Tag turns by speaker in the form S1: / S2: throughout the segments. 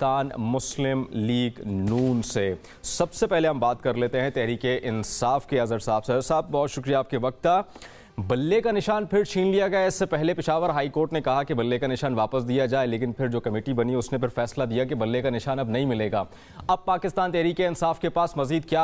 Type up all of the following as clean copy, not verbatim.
S1: पाकिस्तान मुस्लिम league नून से। सबसे पहले हम बात कर लेते हैं तहरीके इंसाफ के अजहर साहब से। साहब बहुत शुक्रिया आपके वक्त का। बल्ले का निशान फिर छीन लिया गया। इससे पहले पेशावर हाई कोर्ट ने कहा कि बल्ले का निशान वापस दिया जाए, लेकिन फिर जो कमेटी बनी उसने फिर फैसला दिया कि बल्ले का निशान अब नहीं मिलेगा। अब पाकिस्तान तहरीके इंसाफ के पास मजीद क्या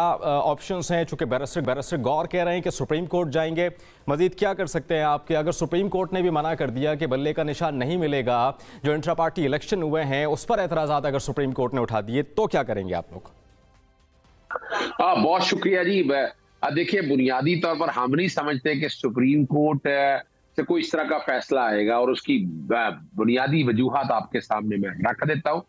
S1: ऑप्शंस हैं? चूंकि बैरिस्टर गौर कह रहे हैं कि सुप्रीम कोर्ट जाएंगे, मजीद क्या कर सकते हैं आपके? अगर सुप्रीम कोर्ट ने भी मना कर दिया कि बल्ले का निशान नहीं मिलेगा, जो इंट्रा पार्टी इलेक्शन हुए हैं उस पर एतराज़ात अगर सुप्रीम कोर्ट ने उठा दिए, तो क्या करेंगे आप लोग?
S2: बहुत शुक्रिया जी। देखिए, बुनियादी तौर पर हम नहीं समझते कि सुप्रीम कोर्ट से कोई इस तरह का फैसला आएगा, और उसकी बुनियादी वजूहात आपके सामने मैं रख देता हूं।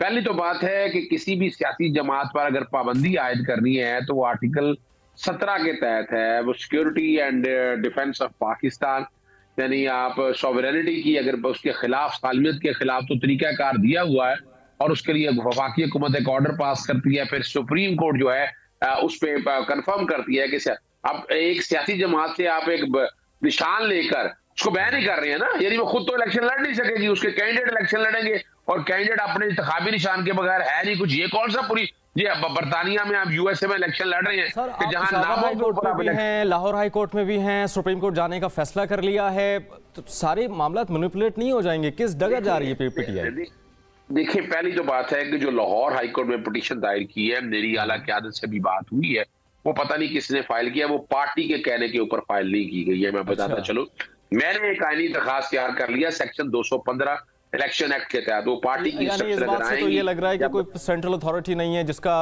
S2: पहली तो बात है कि किसी भी सियासी जमात पर अगर पाबंदी आयद करनी है तो वो आर्टिकल 17 के तहत है। वो security and defence of Pakistan, यानी आप सॉवरेनिटी की अगर उसके खिलाफ, सालमियत के खिलाफ तो तरीकाकार दिया हुआ है, और उसके लिए वफाकी हुकूमत एक ऑर्डर पास करती है, फिर सुप्रीम कोर्ट जो है उस पे कंफर्म करती है कि अब एक सियासी जमात से आप एक निशान लेकर उसको बैन नहीं कर रहे हैं ना, यानी वो खुद तो इलेक्शन लड़ नहीं सकेगी, उसके कैंडिडेट इलेक्शन लड़ेंगे, और कैंडिडेट अपने इंतखाबी निशान के बगैर है नहीं कुछ। ये कौन सा पूरी ये बरतानिया में आप यूएसए में इलेक्शन लड़ रहे हैं कि जहां
S1: लाहौर हाई कोर्ट में भी हैं, सुप्रीम कोर्ट जाने का फैसला कर लिया है, तो सारे मामला मैनिपुलेट नहीं हो जाएंगे? किस जगह जा रही है पीटीआई?
S2: देखिए, पहली तो बात है कि जो लाहौर हाई कोर्ट में पिटीशन दायर की है, मेरी आला क़यादत से भी बात हुई है, वो पता नहीं किसने फाइल किया, वो पार्टी के कहने के ऊपर फाइल नहीं की गई है। मैं बताता चलूं, मैंने एक आईनी दरखास्त तैयार कर लिया सेक्शन 215 इलेक्शन एक्ट के तहत। वो पार्टी की
S1: तो ये लग रहा है कि कोई सेंट्रल अथॉरिटी नहीं है जिसका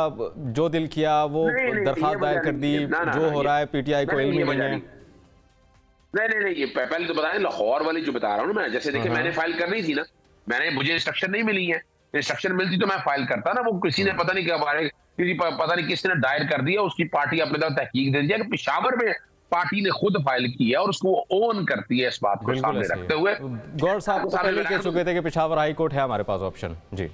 S1: जो दिल किया वो दरखास्त दायर कर दी, जो हो रहा है पीटीआई को इल्म नहीं है।
S2: नहीं, ये पहले तो बताएं, लाहौर वाली जो बता रहा हूँ मैं, जैसे देखिए मैंने फाइल करनी थी ना, मुझे इंस्ट्रक्शन नहीं मिली है। इंस्ट्रक्शन मिलती तो मैं फाइल करता ना। वो किसी ने पता नहीं क्या पता नहीं किसने दायर कर दिया, उसकी पार्टी अपने तरफ तहकीक दे दिया कि पेशावर में पार्टी ने खुद फाइल की है, और उसको ओन करती है इस बात को सामने रखते हुए।
S1: गौर साहब तो पहले कह चुके थे कि पेशावर हाई कोर्ट है हमारे पास ऑप्शन। जी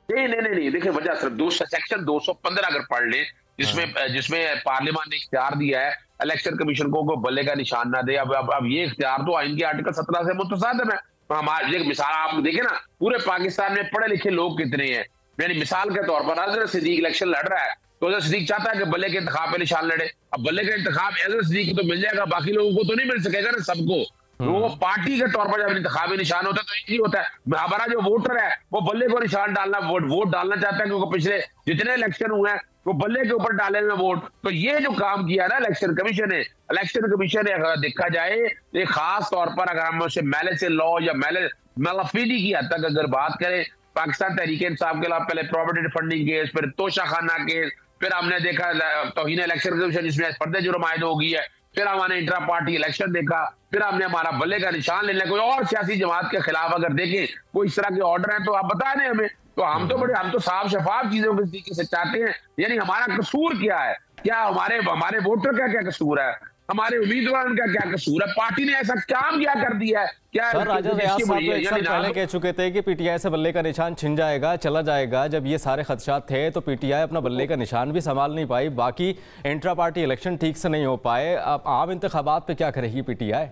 S2: नहीं, देखिए वजह सिर्फ सेक्शन 215 अगर पढ़ ले, जिसमें पार्लियामान ने इख्तियार दिया है इलेक्शन कमीशन को बल्ले का निशान ना दे। अब ये इख्तियार तो आइन के आर्टिकल 17 से मुतसादिम है। हमारे मिसाल आप देखें ना, पूरे पाकिस्तान में पढ़े लिखे लोग कितने हैं। यानी मिसाल के तौर पर अजहर सिद्दीक इलेक्शन लड़ रहा है, तो अजहर सिद्दीक चाहता है कि बल्ले के इंतखाब पे निशान लड़े। अब बल्ले का इंतखाब अजहर सिद्दीक को तो मिल जाएगा, बाकी लोगों को तो नहीं मिल सकेगा ना, सबको। वो पार्टी के तौर पर जब इंतखाबी निशान होता है तो यही होता है, हमारा जो वोटर है वो बल्ले को निशान डालना, वोट डालना चाहता है, क्योंकि पिछले जितने इलेक्शन हुए हैं वो बल्ले के ऊपर डाले हुए वोट। तो ये जो काम किया ना इलेक्शन कमीशन ने अगर देखा जाए, एक खास तौर पर अगर हम उसे मैले से लॉ या मलफीदी की हद तक अगर बात करें, पाकिस्तान तहरीके इंसाफ के खिलाफ पहले प्रॉपर्टी फंडिंग केस, फिर तोशाखाना केस, फिर हमने देखा तौहीन इलेक्शन कमीशन जिसमें फर्द जुर्म आयद हो गई है, फिर हमने इंट्रा पार्टी इलेक्शन देखा, फिर हमने हमारा बल्ले का निशान लेना। कोई और सियासी जमात के खिलाफ अगर देखें कोई इस तरह के ऑर्डर है तो आप बता दें हमें। तो हम तो साफ शफाफ चीजों के तरीके से चाहते हैं। यानी हमारा कसूर क्या है, क्या हमारे वोटर का क्या कसूर है, हमारे उम्मीदवार का क्या कसूर है, पार्टी ने ऐसा काम क्या कर दिया है? क्या
S1: सर राजा रियाज साहब तो एक साल पहले कह चुके थे कि पीटीआई से बल्ले का निशान छिन जाएगा, चला जाएगा। जब ये सारे खदशात थे तो पीटीआई अपना बल्ले का निशान भी संभाल नहीं पाई, बाकी इंट्रा पार्टी इलेक्शन ठीक से नहीं हो पाए। अब आम इंतखाबात पे क्या करेगी पीटीआई?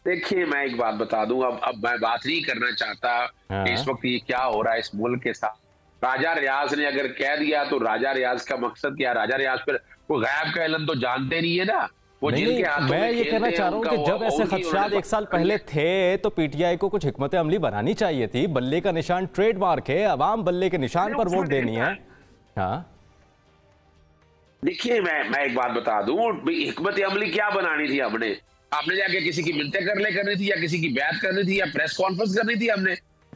S2: देखिए, मैं एक बात बता दूं, अब मैं बात नहीं करना चाहता कि इस वक्त ये क्या हो रहा है इस मुल्क के साथ। राजा रियाज ने अगर कह दिया तो राजा रियाज का मकसद क्या? राजा रियाज पर कोई गायब का इल्म तो जानते नहीं है ना। वो जिनके हाथों में
S1: मैं ये कहना चाह रहा हूँ कि जब ऐसे खदशात एक साल पहले थे तो पीटीआई को कुछ हिकमत अमली बनानी चाहिए थी। बल्ले का निशान ट्रेडमार्क है, अवाम बल्ले के निशान पर वोट देनी है। हाँ
S2: देखिए, मैं एक बात बता दूं, हिकमत अमली क्या बनानी थी? आपने जाके किसी की मिलते करनी थी, या किसी की बैत करनी थी, या प्रेस कॉन्फ्रेंस करनी थी? हमने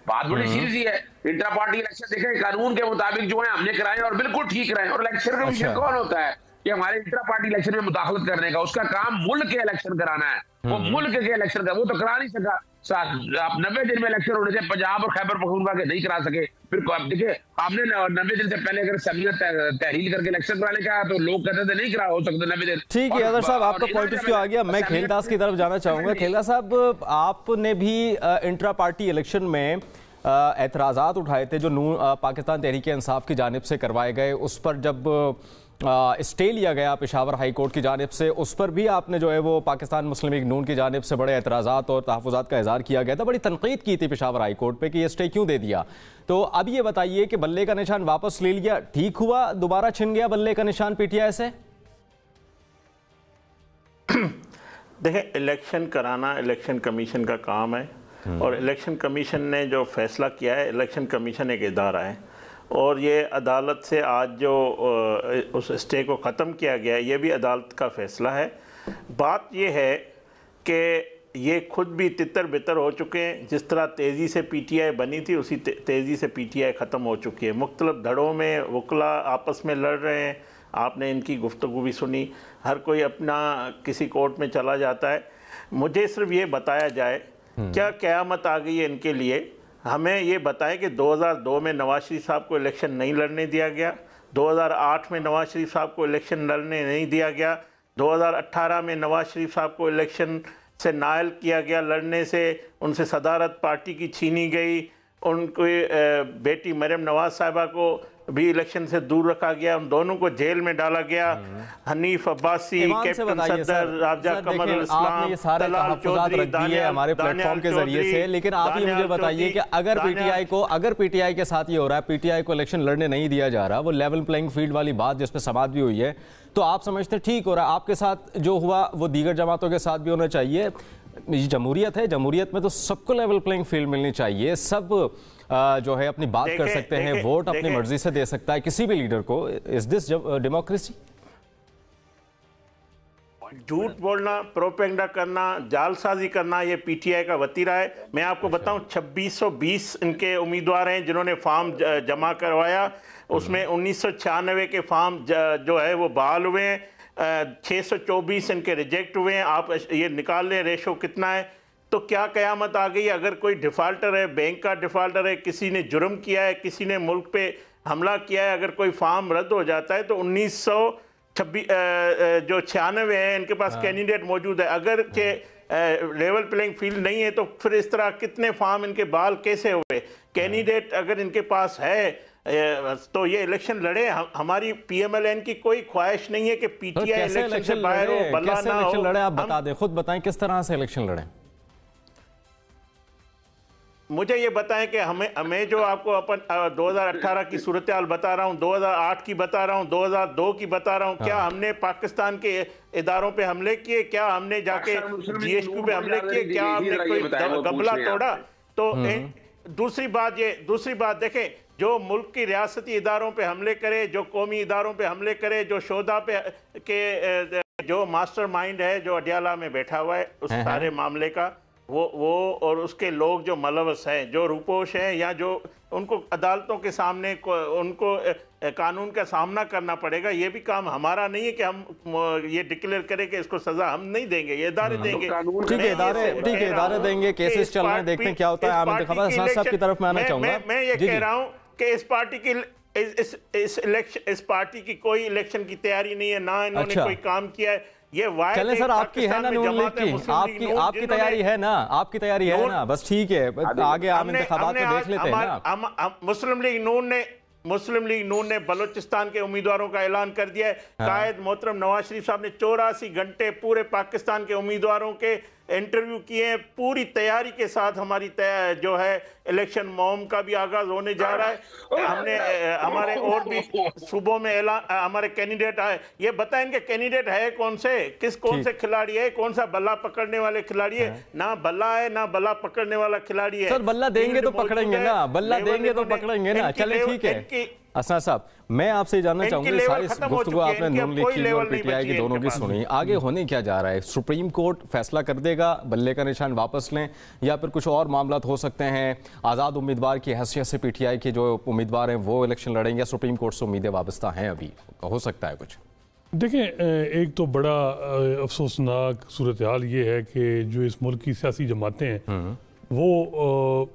S2: बात बड़ी सीधी है। इंट्रा पार्टी इलेक्शन देखें, कानून के मुताबिक जो है हमने कराए और बिल्कुल ठीक कराए। और इलेक्शन कमीशन कौन होता है कि हमारे इंट्रा पार्टी इलेक्शन में मुदाखलत करने का? उसका काम मुल्क के इलेक्शन कराना है। वो मुल्क के इलेक्शन का वो तो करा नहीं सका। आप 90 दिन में इलेक्शन होने से पंजाब और खैबर पख्तूनख्वा के नहीं करा सके। फिर देखिए, आपने 90 दिन से पहले अगर समियत तहरील करके इलेक्शन कराने का तो लोग कहते थे नहीं करा हो सकते 90 दिन।
S1: ठीक है अदर साहब, आपका पॉइंट ऑफ व्यू आ गया। मैं खेलदास की तरफ जाना चाहूंगा। खेलदास साहब, आपने भी इंट्रा पार्टी इलेक्शन में एतराज़ात उठाए थे जो पाकिस्तान तहरीके इंसाफ की जानिब से करवाए गए। उस पर जब स्टे लिया गया पेशावर हाई कोर्ट की जानिब से, उस पर भी आपने जो है वो पाकिस्तान मुस्लिम लीग नून की जानिब से बड़े एतराज़ात और तहफ़्फ़ुज़ात का इज़हार किया गया था, बड़ी तनक़ीद की थी पेशावर हाई कोर्ट पे कि ये स्टे क्यों दे दिया। तो अब ये बताइए कि बल्ले का निशान वापस ले लिया, ठीक हुआ, दोबारा छिन गया बल्ले का निशान पीटीआई से?
S3: देखें, इलेक्शन कराना इलेक्शन कमीशन का काम है और इलेक्शन कमीशन ने जो फैसला किया है, इलेक्शन कमीशन एक इदारा है और ये अदालत से आज जो उस स्टे को ख़त्म किया गया है, ये भी अदालत का फ़ैसला है। बात ये है कि ये खुद भी तितर बितर हो चुके हैं। जिस तरह तेज़ी से पीटीआई बनी थी, उसी तेज़ी से पीटीआई ख़त्म हो चुकी है। मुख्तलिफ धड़ों में वकला आपस में लड़ रहे हैं, आपने इनकी गुफ्तगू भी सुनी, हर कोई अपना किसी कोर्ट में चला जाता है। मुझे सिर्फ ये बताया जाए क्या क़यामत आ गई है इनके लिए? हमें ये बताएं कि 2002 में नवाज शरीफ साहब को इलेक्शन नहीं लड़ने दिया गया, 2008 में नवाज शरीफ साहब को इलेक्शन लड़ने नहीं दिया गया, 2018 में नवाज शरीफ साहब को इलेक्शन से नायल किया गया, लड़ने से उनसे सदारत पार्टी की छीनी गई, उनकी बेटी मरियम नवाज साहिबा को भी इलेक्शन से दूर रखा गया, उन दोनों को जेल में डाला गया। हनीफ अब्बासी, कैप्टन सदर, राजा कमर इस्लाम,
S1: ये सारे तहफ़्फ़ुज़ात रख दिए हमारे प्लेटफॉर्म के जरिए से, लेकिन आप ही मुझे बताइए कि अगर पीटीआई के साथ ये हो रहा है, पीटीआई को इलेक्शन लड़ने नहीं दिया जा रहा, वो लेवल प्लेइंग फील्ड वाली बात जिस पर समात भी हुई है, तो आप समझते ठीक हो रहा है? आपके साथ जो हुआ वो दीगर जमातों के साथ भी होना चाहिए। जमहूरियत है, जमहूरियत में तो सबको लेवल प्लेइंग फील्ड मिलनी चाहिए, सब जो है अपनी बात कर सकते हैं, वोट अपनी मर्जी से दे सकता है किसी भी लीडर को। Is this democracy?
S3: झूठ बोलना, प्रोपेगेंडा करना, जालसाजी करना, ये पीटीआई का वतीरा है। मैं आपको बताऊं 2620 इनके उम्मीदवार हैं जिन्होंने फॉर्म जमा करवाया, उसमें 1996 के फॉर्म जो है वो बहाल हुए हैं, 624 इनके रिजेक्ट हुए हैं। आप ये निकाल लें रेशो कितना है। तो क्या क़यामत आ गई? अगर कोई डिफ़ाल्टर है, बैंक का डिफ़ाल्टर है, किसी ने जुर्म किया है, किसी ने मुल्क पे हमला किया है, अगर कोई फार्म रद्द हो जाता है तो 1926 जो 96 है इनके पास कैंडिडेट मौजूद है। अगर के लेवल प्लेइंग फील्ड नहीं है तो फिर इस तरह कितने फार्म इनके बहाल कैसे हुए? कैंडिडेट अगर इनके पास है तो ये इलेक्शन लड़े। हमारी पीएमएलएन की कोई ख्वाहिश नहीं है कि पीटीआई इलेक्शन से बाहर हो, बल्ला ना हो।
S1: लड़े आप बता दें, खुद बताएं किस तरह से इलेक्शन लड़े।
S3: मुझे ये बताएं कि हमें जो आपको अपन 2018 की सूरत हाल बता रहा हूँ, 2008 की बता रहा हूँ, 2002 की बता रहा हूँ, क्या हमने पाकिस्तान के इदारों पे हमले किए? क्या हमने जाके जीएचक्यू पे हमले किए? क्या हमने कोई गबला तोड़ा? तो दूसरी बात देखें, जो मुल्क की रियासती इदारों पे हमले करे, जो कौमी इदारों पे हमले करे, जो शोधा पे के जो मास्टरमाइंड है जो अडियाला में बैठा हुआ है उस सारे मामले का, वो और उसके लोग जो मुलव्वस हैं, जो रूपोश हैं, या जो उनको अदालतों के सामने उनको कानून का सामना करना पड़ेगा। ये भी काम हमारा नहीं है कि हम ये डिक्लेयर करें कि इसको सजा हम नहीं देंगे, ये इदारे देंगे।
S1: ठीक है, इदारे देंगे, केसेस चल रहे हैं, देखते हैं क्या होता है। आमिर इंतखाबात साहब की तरफ मैं आना चाहूंगा।
S3: मैं ये कह रहा हूँ कि इस पार्टी की इस पार्टी की कोई इलेक्शन की तैयारी नहीं है, ना इन्होंने कोई काम किया है। ये
S1: चलें सर, आपकी है ना नून लीग की, आपकी तैयारी है ना, आपकी तैयारी है ना, बस ठीक है, आगे आम इंतखाबात में देख लेते हैं ना।
S3: मुस्लिम लीग नून ने बलूचिस्तान के उम्मीदवारों का ऐलान कर दिया है। कायद मोहतरम नवाज शरीफ साहब ने 84 घंटे पूरे पाकिस्तान के उम्मीदवारों के इंटरव्यू किए हैं। पूरी तैयारी के साथ हमारी जो है इलेक्शन मुहिम का भी आगाज होने जा रहा है। हमने हमारे और भी सूबों में ऐलान, हमारे कैंडिडेट आए। ये बताएं कि कैंडिडेट है कौन से खिलाड़ी है, कौन सा बल्ला पकड़ने वाले खिलाड़ी है? ना बल्ला है ना बल्ला पकड़ने वाला खिलाड़ी है।
S1: सर बल्ला देंगे तो पकड़ेंगे ना, बल्ला देंगे तो पकड़ेंगे ना। चले ठीक है असना साहब, मैं आपसे जानना चाहूंगा, सारी गुफ्तगू आपने नून लीग की और पीटीआई की दोनों की सुनी, आगे होने क्या जा रहा है? सुप्रीम कोर्ट फैसला कर देगा, बल्ले का निशान वापस लें, या फिर कुछ और मामला हो सकते हैं? आज़ाद उम्मीदवार की हैसियत से पीटीआई के जो उम्मीदवार हैं वो इलेक्शन लड़ेंगे, या सुप्रीम कोर्ट से उम्मीदें वाबस्ता हैं? अभी हो सकता है कुछ।
S4: देखें, एक तो बड़ा अफसोसनाक सूरत हाल ये है कि जो इस मुल्क की सियासी जमातें हैं वो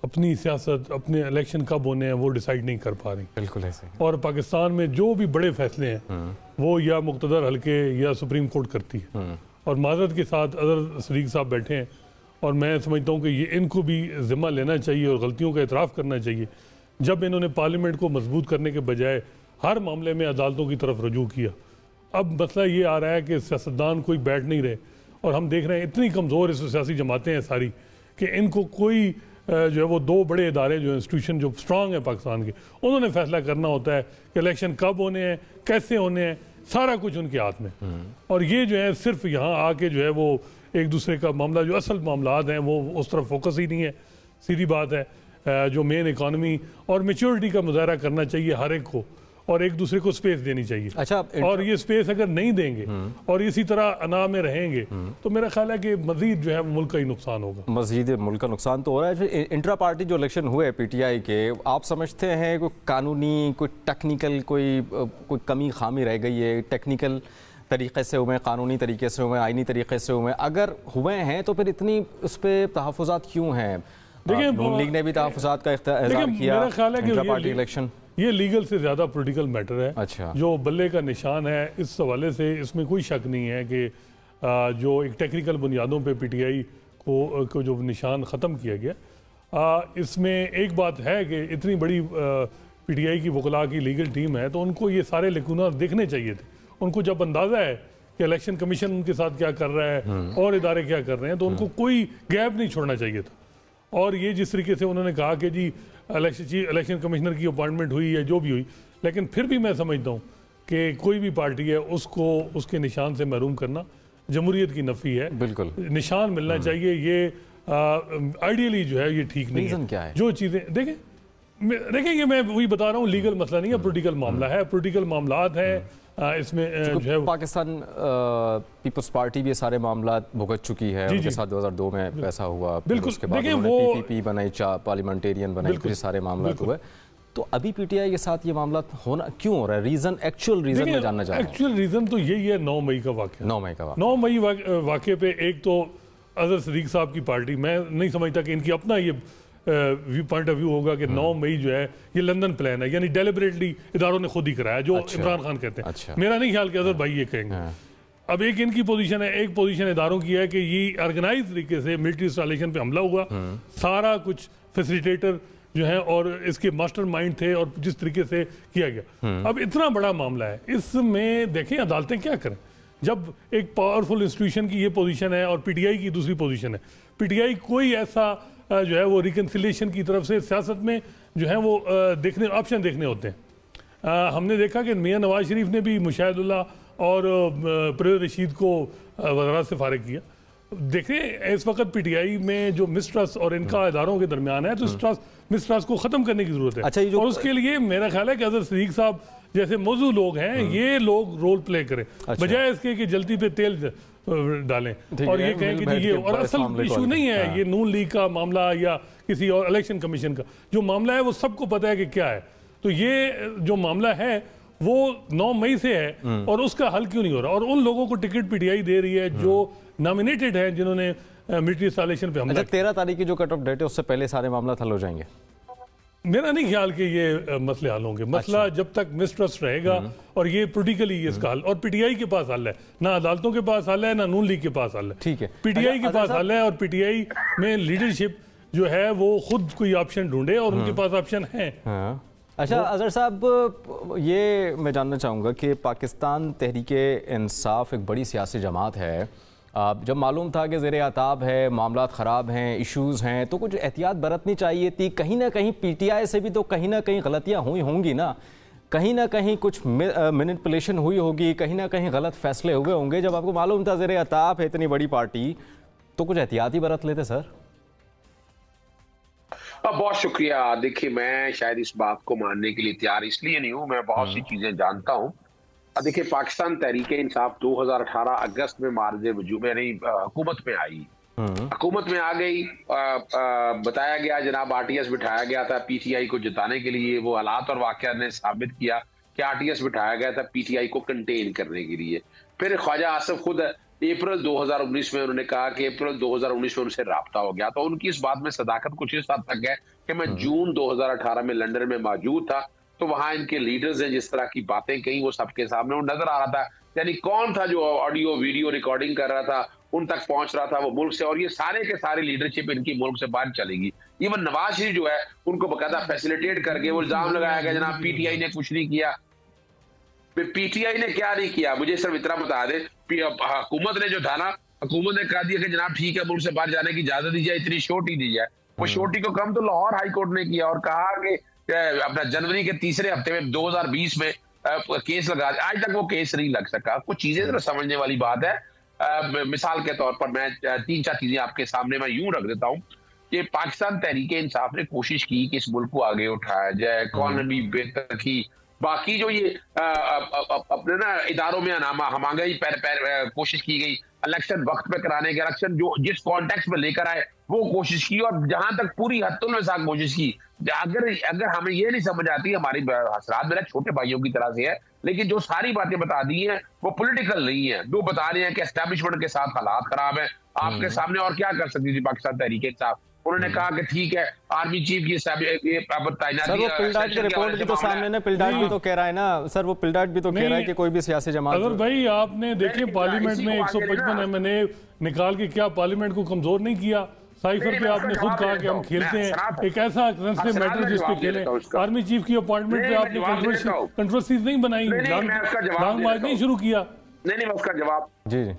S4: अपनी सियासत, अपने इलेक्शन कब होने हैं वो डिसाइड नहीं कर पा रही।
S1: बिल्कुल ऐसे।
S4: और पाकिस्तान में जो भी बड़े फैसले हैं वो या मुक़्तदर हल्के या सुप्रीम कोर्ट करती है। और माज़रत के साथ अदर सदीक साहब बैठे हैं और मैं समझता हूँ कि ये इनको भी ज़िम्मा लेना चाहिए और गलतियों का एतराफ़ करना चाहिए। जब इन्होंने पार्लियामेंट को मजबूत करने के बजाय हर मामले में अदालतों की तरफ रजू किया। अब मसला ये आ रहा है कि सियासतदान कोई बैठ नहीं रहे, और हम देख रहे हैं इतनी कमज़ोर इस सियासी जमातें हैं सारी कि इनको कोई जो है वो दो बड़े इदारे जो इंस्टीट्यूशन जो स्ट्रांग है पाकिस्तान के, उन्होंने फैसला करना होता है कि इलेक्शन कब होने हैं, कैसे होने हैं, सारा कुछ उनके हाथ में। और ये जो है सिर्फ यहाँ आके जो है वो एक दूसरे का मामला, जो असल मामला हैं वो उस तरफ फोकस ही नहीं है। सीधी बात है, जो मेन इकानमी और मेच्योरिटी का मुजाहरा करना चाहिए हर एक को, और एक दूसरे को स्पेस देनी चाहिए।
S1: अच्छा,
S4: और ये स्पेस अगर नहीं देंगे और इसी तरह अना में रहेंगे तो मेरा ख्याल है कि मजीद जो है मुल्क का ही नुकसान होगा।
S1: मजीद मुल्क का नुकसान तो हो रहा है। फिर इंट्रा पार्टी जो इलेक्शन हुए पीटीआई के, आप समझते हैं कोई कानूनी, कोई टेक्निकल, कोई कमी खामी रह गई है? टेक्निकल तरीके से हुए, कानूनी तरीके से हुए, आइनी तरीके से हुए? अगर हुए हैं तो फिर इतनी उस पर तहफ़्फ़ुज़ात क्यों हैं?
S4: देखिए,
S1: नून लीग ने भी तहफ़्फ़ुज़ात का इज़हार किया।
S4: मेरा ख्याल है कि
S1: इंट्रा पार्टी इलेक्शन
S4: ये लीगल से ज़्यादा पॉलिटिकल मैटर है।
S1: अच्छा। जो
S4: बल्ले का निशान है, इस हवाले से इसमें कोई शक नहीं है कि जो एक टेक्निकल बुनियादों पे पीटीआई को जो निशान ख़त्म किया गया, इसमें एक बात है कि इतनी बड़ी पीटीआई की वकला की लीगल टीम है तो उनको ये सारे लकूना देखने चाहिए थे। उनको जब अंदाज़ा है कि इलेक्शन कमीशन उनके साथ क्या कर रहा है और इदारे क्या कर रहे हैं, तो उनको कोई गैप नहीं छोड़ना चाहिए था। और ये जिस तरीके से उन्होंने कहा कि जी इलेक्शन कमिश्नर की अपॉइंटमेंट हुई या जो भी हुई, लेकिन फिर भी मैं समझता हूँ कि कोई भी पार्टी है उसको उसके निशान से महरूम करना जमहूरियत की नफ़ी है।
S1: बिल्कुल
S4: निशान मिलना चाहिए। ये आइडियली जो है ये ठीक नहीं है।
S1: क्या है?
S4: जो चीज़ें देखेंगे, मैं वही बता रहा हूँ, लीगल मसला नहीं है, पॉलिटिकल मामला है। पॉलिटिकल मामलात हैं इसमें जो है
S1: पाकिस्तान पीपल्स पार्टी भी ये सारे मामला भुगत चुकी है। उनके साथ 2002 में पैसा हुआ,
S4: बिल्कुल।
S1: उसके बाद उन्होंने पीपीपी बनाई, पार्लियामेंटेरियन बनाई, फिर सारे मामला हुए। तो अभी पीटीआई के साथ ये मामला होना क्यों हो रहा है? रीजन, एक्चुअल रीजन मैं जानना चाहता हूं।
S4: एक्चुअल रीजन तो यही है 9 मई का वाक़या।
S1: 9 मई का वाक़या।
S4: 9 मई वाक़े पे एक तो अजहर सदीक साहब की पार्टी, मैं नहीं समझता कि इनकी अपना ये पॉइंट ऑफ व्यू होगा कि 9 मई जो है ये लंदन प्लान है, यानी डेलिबरेटली इदारों ने खुद ही कराया, जो इमरान खान कहते हैं।
S1: अच्छा।
S4: मेरा नहीं ख्याल कि अजहर भाई ये कहेंगे। अब एक इनकी पोजीशन है, एक पोजीशन इदारों की है कि ये ऑर्गेनाइज तरीके से मिलिट्री इंस्टॉलेशन पे हमला हुआ, सारा कुछ फैसिलिटेटर जो है और इसके मास्टरमाइंड थे, और जिस तरीके से किया गया। अब इतना बड़ा मामला है, इसमें देखें अदालतें क्या करें जब एक पावरफुल इंस्टीट्यूशन की ये पोजीशन है और पीटीआई की दूसरी पोजीशन है। पीटीआई कोई ऐसा जो है वो रिकन्सिलिएशन की तरफ से सियासत में जो है वो ऑप्शन देखने होते हैं। हमने देखा कि मियां नवाज शरीफ ने भी मुशाहिदुल्लाह और परवेज़ रशीद को वज़ारत से फारिग किया। देखें इस वक्त पीटीआई में जो मिसट्रस्ट और इनका इदारों के दरमियान है, तो मिसट्रस्ट को ख़त्म करने की ज़रूरत है।
S1: अच्छा,
S4: और उसके लिए मेरा ख्याल है कि अजहर सदीक साहब जैसे मौजू लोग हैं, ये लोग रोल प्ले करें, बजाय इसके कि जल्दी पे तेल डालें और ये कहें कि ये। और असल इशू नहीं है ये नून लीग का मामला या किसी और इलेक्शन कमीशन का जो मामला है, वो सबको पता है कि क्या है। तो ये जो मामला है वो 9 मई से है और उसका हल क्यों नहीं हो रहा? और उन लोगों को टिकट पीटीआई दे रही है जो नॉमिनेटेड है, जिन्होंने मिलिट्री इंस्टॉलेशन पे हमला।
S1: अच्छा, 13 तारीख की जो कट ऑफ डेट है उससे पहले सारे मामला हल हो जाएंगे?
S4: मेरा नहीं ख्याल कि ये मसले हल होंगे। मसला जब तक मिसट्रस्ट रहेगा और ये पोलिटिकली इसका हल, और पीटीआई के पास हल है, ना अदालतों के पास हल है, ना नून लीग के पास हल है।
S1: ठीक है,
S4: पीटीआई के पास हल है, और पीटीआई में लीडरशिप जो है वो खुद कोई ऑप्शन ढूंढे, और उनके पास ऑप्शन है।
S1: अच्छा अजहर साहब, ये मैं जानना चाहूँगा कि पाकिस्तान तहरीके इंसाफ एक बड़ी सियासी जमात है। जब मालूम था कि ज़ेरे आताब है, मामला ख़राब हैं, इश्यूज़ हैं, तो कुछ एहतियात बरतनी चाहिए थी। कहीं ना कहीं पीटीआई से भी तो कहीं ना कहीं गलतियाँ हुई होंगी ना, कहीं ना कहीं कुछ मैनिपुलेशन हुई होगी, कहीं ना कहीं गलत फैसले हुए होंगे। जब आपको मालूम था ज़ेरे आताब है इतनी बड़ी पार्टी, तो कुछ एहतियात ही बरत लेते सर।
S2: बहुत शुक्रिया। देखिए, मैं शायद इस बात को मानने के लिए तैयार इसलिए नहीं हूं, मैं बहुत सी चीजें जानता हूं। देखिए, पाकिस्तान तहरीके इंसाफ 2018 अगस्त में मार्ज वजूद में हुकूमत में आई, हुकूमत में आ गई। बताया गया, जनाब आरटीएस बिठाया गया था पीटीआई को जिताने के लिए। वो हालात और वाकया ने साबित किया कि आरटीएस बिठाया गया था पीटीआई को कंटेन करने के लिए। फिर ख्वाजा आसिफ खुद अप्रैल 2019 में उन्होंने कहा कि अप्रैल 2019 में उनसे राब्ता हो गया। तो उनकी इस बात में सदाकत कुछ इस हद तक है कि मैं जून 2018 में लंदन में मौजूद था, तो वहां इनके लीडर्स हैं, जिस तरह की बातें कही वो सबके सामने वो नजर आ रहा था। यानी कौन था जो ऑडियो वीडियो रिकॉर्डिंग कर रहा था, उन तक पहुंच रहा था वो मुल्क से, और ये सारे के सारे लीडरशिप इनकी मुल्क से बाहर चलेगी। इवन नवाज शरीफ जो है उनको बकायदा फैसिलिटेट करके वो इल्जाम लगाया गया जनाब पीटीआई ने कुछ नहीं किया। पीटीआई ने क्या नहीं किया, मुझे सिर्फ इतना बता दे। हुकूमत ने जो था ना, हुकूमत ने कहा दिया कि जनाब ठीक है, मुल्क से बाहर जाने की इजाजत दी जाए, इतनी छोटी दी जाए। वो छोटी को कम तो लाहौर हाई कोर्ट ने किया और कहा कि अपना जनवरी के तीसरे हफ्ते में 2020 में केस लगा। आज तक वो केस नहीं लग सका। कुछ चीजें तो समझने वाली बात है। मिसाल के तौर पर मैं 3-4 चीजें आपके सामने मैं यूं रख देता हूं कि पाकिस्तान तहरीक इंसाफ ने कोशिश की कि इस मुल्क को आगे उठाया जाए, इकॉनमी बेहतर की, बाकी जो ये अपने ना इदारों में अनामा हमारी कोशिश की गई, इलेक्शन वक्त पे कराने के, इलेक्शन जो जिस कॉन्टेक्स्ट में लेकर आए वो कोशिश की, और जहां तक पूरी हद में कोशिश की। अगर हमें ये नहीं समझ आती, हमारी हसरात मेरे छोटे भाइयों की तरह से है, लेकिन जो सारी बातें बता दी हैं वो पॉलिटिकल नहीं है। वो बता रहे हैं कि एस्टैब्लिशमेंट के साथ हालात खराब है। आपके सामने और क्या कर सकती थी पाकिस्तान तहरीक इंसाफ? उन्होंने कहा कि ठीक है, आर्मी चीफ की
S1: सर वो पिलडाट की रिपोर्ट भी तो सामने ना, पिलडाट भी तो कह रहा है ना सर, वो पिलडाट भी तो कह रहा है कि कोई भी सियासी जमात।
S4: अगर भाई आपने देखे पार्लियामेंट में 155 एमएनए निकाल के क्या पार्लियामेंट को कमजोर नहीं किया? साइफर पे आपने खुद कहा कि हम खेलते हैं एक ऐसा सेंसिटिव मैटर जिस पे खेलें। आर्मी चीफ की अपॉइंटमेंट पे आपने कंट्रोवर्सीज नहीं बनाई, लॉन्ग मार्च नहीं शुरू किया।
S2: नहीं मैं उसका जवाब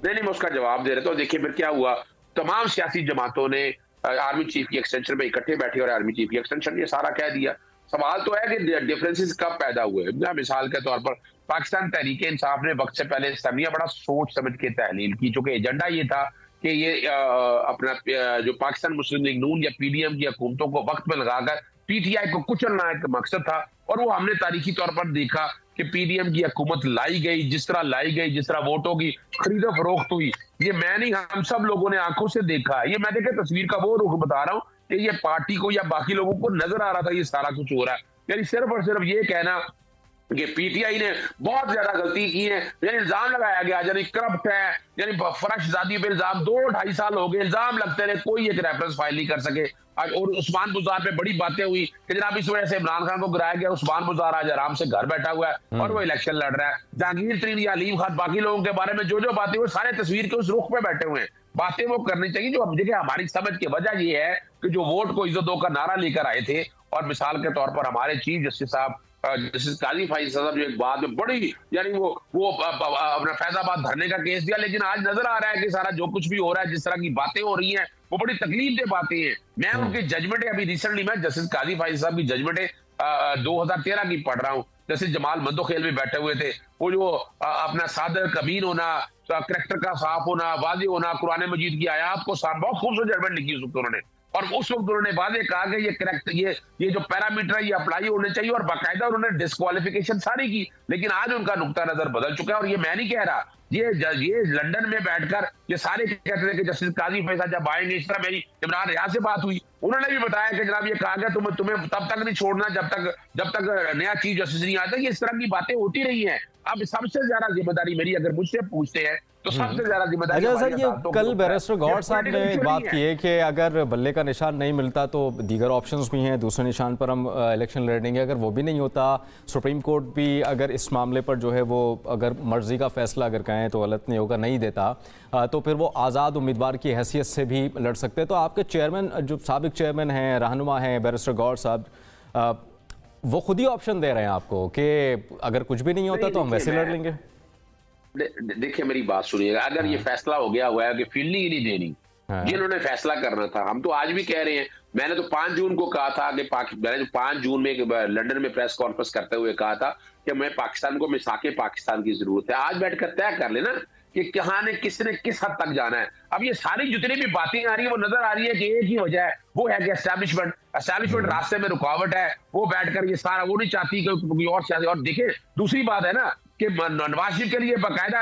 S2: मैं उसका जवाब दे रहा हूं। देखिए फिर क्या हुआ, तमाम सियासी जमातों ने आर्मी चीफ की एक्सटेंशन में इकट्ठे बैठे और आर्मी चीफ की एक्सटेंशन ये सारा कह दिया। सवाल तो है कि डिफरेंसेस कब पैदा हुए। मिसाल के तौर पर पाकिस्तान तहरीक इंसाफ ने वक्त से पहले असम्बलियां बड़ा सोच समझ के तहलील की, चूंकि एजेंडा ये था कि ये अपना जो पाकिस्तान मुस्लिम लीग नून या पीडीएम की हुकूमतों को वक्त में लगाकर पीटीआई को कुचलना एक मकसद था। और वो हमने तारीखी तौर पर देखा कि पीडीएम की हुकूमत लाई गई, जिस तरह लाई गई, जिस तरह वोटों की खरीदो फरोख्त हुई, ये मैं नहीं, हम सब लोगों ने आंखों से देखा है। ये मैं देखे तस्वीर का वो रुख बता रहा हूँ कि ये पार्टी को या बाकी लोगों को नजर आ रहा था ये सारा कुछ हो रहा है। यानी सिर्फ और सिर्फ ये कहना कि पीटीआई ने बहुत ज्यादा गलती की है, यानी इल्जाम लगाया गया, यानी करप्ट है, यानी फरशजादी पे इल्जाम 2-2.5 साल हो गए इल्जाम लगते रहे, कोई एक रेफरेंस फाइल नहीं कर सके। और उस्मान बुज़ार पे बड़ी बातें हुई कि जनाब इस वजह से इमरान खान को गिराया गया। उस्मान बुज़ार आज आराम से घर बैठा हुआ है और वो इलेक्शन लड़ रहा है। जहांगीर तरीन या अलीम खान, बाकी लोगों के बारे में जो बातें वो सारे तस्वीर के उस रुख पे बैठे हुए हैं। बातें वो करनी चाहिए जो हम देखिए, हमारी समझ की वजह ये है कि जो वोट को इज्जत दो का नारा लेकर आए थे, और मिसाल के तौर पर हमारे चीफ जस्टिस साहब जस्टिस काजी फाइज साहब जो एक बात में बड़ी, यानी वो अपना फैजाबाद धरने का केस दिया, लेकिन आज नजर आ रहा है कि सारा जो कुछ भी हो रहा है, जिस तरह की बातें हो रही हैं, वो बड़ी तकलीफ दे बातें हैं। मैं उनकी जजमेंट अभी रिसेंटली मैं जस्टिस काजी फाइज साहब की जजमेंट 2013 की पढ़ रहा हूँ। जस्टिस जमाल मंदोखेल में बैठे हुए थे, वो जो अपना सादर कमीन होना, करेक्टर का साफ होना, वाज़ेह होना, कुरान मजीद की आयात को साफ, बहुत खूबसूरत जजमेंट लिखी उस वक्त उन्होंने। और उस वक्त उन्होंने वादे कहा कि ये करेक्ट, ये जो पैरामीटर है ये अप्लाई होने चाहिए, और बाकायदा उन्होंने डिस्क्वालिफिकेशन सारी की। लेकिन आज उनका नुक्ता नजर बदल चुका है। और ये मैं नहीं कह रहा, ये लंदन में बैठकर ये सारे कहते थे कि जस्टिस काजी फैसला जब आएंगे, इस तरह मेरी इमरान रियाज से बात हुई, उन्होंने भी बताया कि जनाब ये कहा गया तुम्हें तब तक नहीं छोड़ना जब तक नया चीफ जस्टिस नहीं आता। ये इस तरह की बातें होती रही हैं। अब सबसे ज्यादा जिम्मेदारी मेरी, अगर मुझसे पूछते हैं तो सबसे ज्यादा जिम्मेदारी।
S1: अच्छा सर, ये कल बैरिस्टर गौर साहब ने एक बात की है कि अगर बल्ले का निशान नहीं मिलता तो दीगर ऑप्शंस भी हैं, दूसरे निशान पर हम इलेक्शन लड़ेंगे। अगर वो भी नहीं होता, सुप्रीम कोर्ट भी अगर इस मामले पर जो है वो अगर मर्जी का फैसला अगर कहें तो गलत नहीं होगा, नहीं देता, तो फिर वो आज़ाद उम्मीदवार की हैसियत से भी लड़ सकते हैं। तो आपके चेयरमैन, जो साबिक चेयरमैन हैं, रहनुमा हैं बैरिस्टर गौर साहब, वो खुद ही ऑप्शन दे रहे हैं आपको कि अगर कुछ भी नहीं होता तो हम वैसे लड़ लेंगे।
S2: देखिए मेरी बात सुनिएगा, अगर ये फैसला हो गया हुआ है कि फील्डिंग ही नहीं देनी, जिन्होंने फैसला करना था, हम तो आज भी कह रहे हैं। मैंने तो 5 जून को कहा था कि मैंने 5 जून में लंदन में प्रेस कॉन्फ्रेंस करते हुए कहा था कि मैं पाकिस्तान को मिसाके पाकिस्तान की जरूरत है। आज बैठकर तय कर लेना कि कहां ने किसने किस हद तक जाना है। अब ये सारी जितनी भी बातें आ रही है वो नजर आ रही है कि एक ही वजह है, वो है कि एस्टैब्लिशमेंट रास्ते में रुकावट है। वो बैठकर ये सारा वो नहीं चाहती कि कोई और सियासी। और देखिए दूसरी बात है ना कि नवाज शरीफ के लिए बाकायदा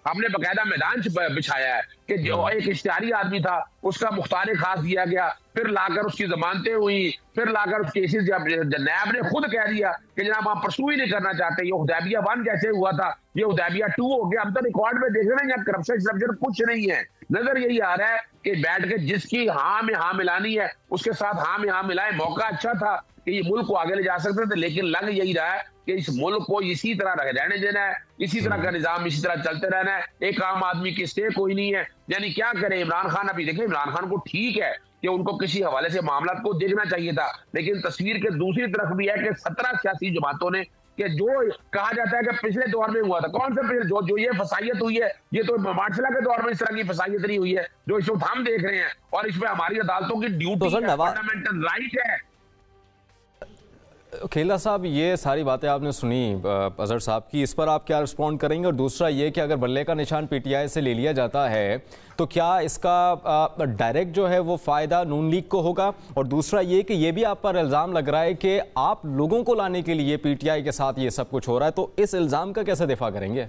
S2: हमने बाकायदा मैदान बिछाया है कि जो एक इश्तिहारी आदमी था उसका मुख्तार खास दिया गया, फिर लाकर उसकी जमानतें हुई, फिर लाकर उस केसेस जब नैब ने खुद कह दिया कि जनाब हम परसू ही नहीं करना चाहते। ये हुदैबिया 1 जैसे हुआ था, ये हुदैबिया 2 हो गया। हम तो रिकॉर्ड में देख रहे हैं यहाँ करप्शन कुछ नहीं है। नजर यही आ रहा है कि बैठ के जिसकी हाँ में हाँ मिलानी है उसके साथ हाँ में हाँ मिलाए। मौका अच्छा था कि ये मुल्क को आगे ले जा सकते थे, लेकिन लग यही रहा है कि इस मुल्क को इसी तरह रहने देना है, इसी तरह का निजाम इसी तरह चलते रहना है। एक आम आदमी की स्टे कोई नहीं है। यानी क्या करें इमरान खान? अभी देखें, इमरान खान को ठीक है कि उनको किसी हवाले से मामला को देखना चाहिए था, लेकिन तस्वीर के दूसरी तरफ भी है कि 17 सियासी जमातों ने कि जो कहा जाता है कि पिछले दौर में हुआ था, कौन सा पिछले जो ये फसाइयत हुई है, ये तो मार्शल के दौर में इस तरह की फसाइयत नहीं हुई है जो इस वक्त हम देख रहे हैं। और इसमें हमारी अदालतों की ड्यूटी है, फंडामेंटल राइट है।
S1: खेला साहब, ये सारी बातें आपने सुनी अजहर साहब की, इस पर आप क्या रिस्पॉन्ड करेंगे? और दूसरा ये कि अगर बल्ले का निशान पीटीआई से ले लिया जाता है तो क्या इसका डायरेक्ट जो है वो फ़ायदा नून लीग को होगा? और दूसरा ये कि ये भी आप पर इल्ज़ाम लग रहा है कि आप लोगों को लाने के लिए पीटीआई के साथ ये सब कुछ हो रहा है, तो इस इल्ज़ाम का कैसे दिफा करेंगे?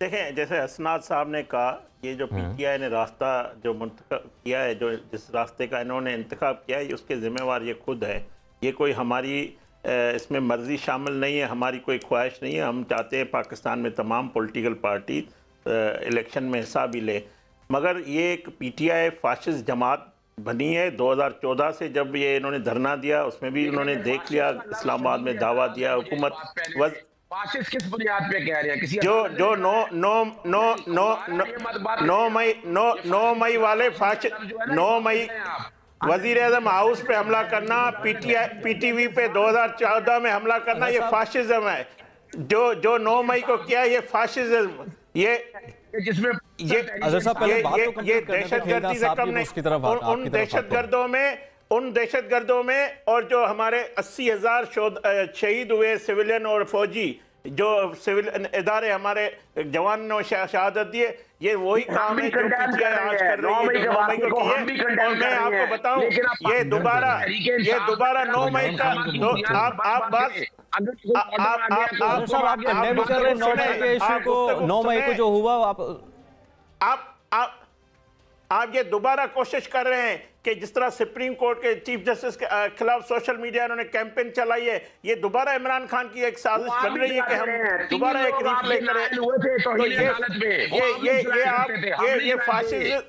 S3: देखें, जैसे हसनात साहब ने कहा, ये जो पीटीआई ने रास्ता जो मुंतखब किया है, जो जिस रास्ते का इन्होंने इंतखाब किया है, उसके ज़िम्मेवार ये खुद है। ये कोई हमारी इसमें मर्जी शामिल नहीं है, हमारी कोई ख्वाहिश नहीं है। हम चाहते हैं पाकिस्तान में तमाम पॉलिटिकल पार्टी इलेक्शन में हिस्सा भी ले, मगर ये एक पीटीआई फाशिस्ट जमात बनी है 2014 से। जब ये इन्होंने धरना दिया उसमें भी उन्होंने देख लिया, इस्लामाबाद में दावा दिया, हुकूमत
S2: फाशिस्ट किस बुनियाद पे कह रहे हैं? किसी
S3: जो 9 मई वाले फाशिस्ट 9 मई वजीर आज़म हाउस पे हमला करना, पीटीवी पे 2014 में हमला करना, ये फाशिज्म है। जो 9 मई को किया ये फाशिज्म, ये
S2: जिसमें
S3: ये दहशतगर्दी से कम नहीं। उन दहशतगर्दों में और जो हमारे 80,000 शहीद हुए सिविलियन और फौजी, जो सिविल इदारे हमारे जवानों ने शहादत दिए, ये वही काम है जो पीटीआई आज कर रही है, जो 9 मई को की है। और मैं आपको बताऊं, ये दोबारा 9 मई का आप बात
S1: जो हुआ
S3: आप ये दोबारा कोशिश कर रहे हैं कि जिस तरह सुप्रीम कोर्ट के चीफ जस्टिस के खिलाफ सोशल मीडिया इन्होंने कैंपेन चलाई है, ये दोबारा इमरान खान की एक साजिश बन रही है कि हम दोबारा एक रिप्ले करें। तो ये फाशिज्म,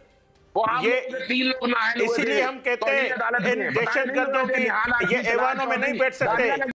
S3: इसीलिए हम कहते हैं इन दहशतगर्दों की ये ऐवानों में नहीं बैठ सकते।